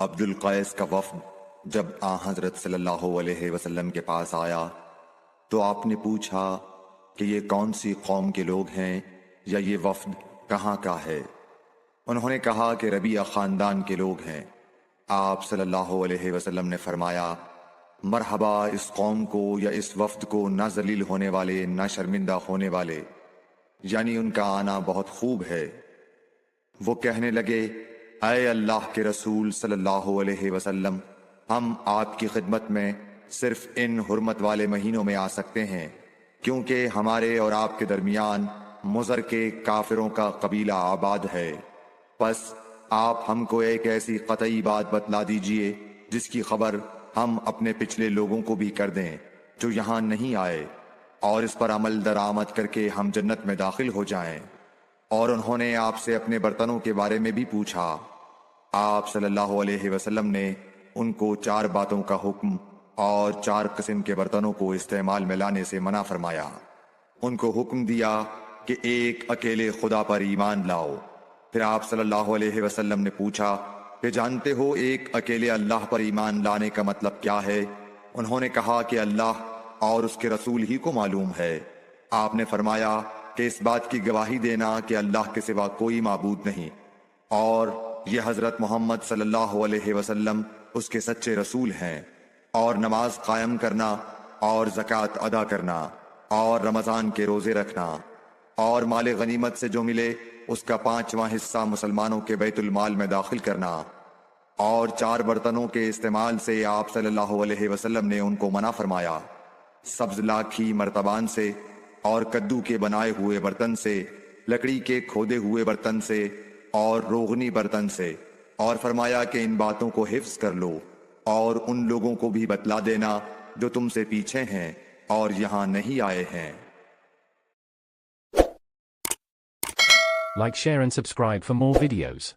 عبد القیس کا وفد جب حضرت صلی اللہ علیہ وسلم کے پاس آیا تو آپ نے پوچھا کہ یہ کون سی قوم کے لوگ ہیں یا یہ وفد کہاں کا ہے؟ انہوں نے کہا کہ ربیعہ خاندان کے لوگ ہیں۔ آپ صلی اللہ علیہ وسلم نے فرمایا، مرحبا اس قوم کو یا اس وفد کو، نہ ذلیل ہونے والے نہ شرمندہ ہونے والے، یعنی ان کا آنا بہت خوب ہے۔ وہ کہنے لگے، اے اللہ کے رسول صلی اللہ علیہ وسلم، ہم آپ کی خدمت میں صرف ان حرمت والے مہینوں میں آ سکتے ہیں، کیونکہ ہمارے اور آپ کے درمیان مضر کے کافروں کا قبیلہ آباد ہے۔ پس آپ ہم کو ایک ایسی قطعی بات بتلا دیجئے جس کی خبر ہم اپنے پچھلے لوگوں کو بھی کر دیں جو یہاں نہیں آئے، اور اس پر عمل درآمد کر کے ہم جنت میں داخل ہو جائیں۔ اور انہوں نے آپ سے اپنے برتنوں کے بارے میں بھی پوچھا۔ آپ صلی اللہ علیہ وسلم نے ان کو 4 باتوں کا حکم اور 4 قسم کے برتنوں کو استعمال میں لانے سے منع فرمایا۔ ان کو حکم دیا کہ ایک اکیلے خدا پر ایمان لاؤ۔ پھر آپ صلی اللہ علیہ وسلم نے پوچھا کہ جانتے ہو ایک اکیلے اللہ پر ایمان لانے کا مطلب کیا ہے؟ انہوں نے کہا کہ اللہ اور اس کے رسول ہی کو معلوم ہے۔ آپ نے فرمایا کہ اس بات کی گواہی دینا کہ اللہ کے سوا کوئی معبود نہیں، اور یہ حضرت محمد صلی اللہ علیہ وسلم اس کے سچے رسول ہیں، اور نماز قائم کرنا اور زکوٰۃ ادا کرنا اور رمضان کے روزے رکھنا، اور مال غنیمت سے جو ملے اس کا 5واں حصہ مسلمانوں کے بیت المال میں داخل کرنا، اور 4 برتنوں کے استعمال سے آپ صلی اللہ علیہ وسلم نے ان کو منع فرمایا، سبز لاکھی مرتبان سے، اور کدو کے بنائے ہوئے برتن سے، لکڑی کے کھودے ہوئے برتن سے، اور روغنی برتن سے، اور فرمایا کہ ان باتوں کو حفظ کر لو اور ان لوگوں کو بھی بتلا دینا جو تم سے پیچھے ہیں اور یہاں نہیں آئے ہیں۔ Like, share and subscribe for more videos.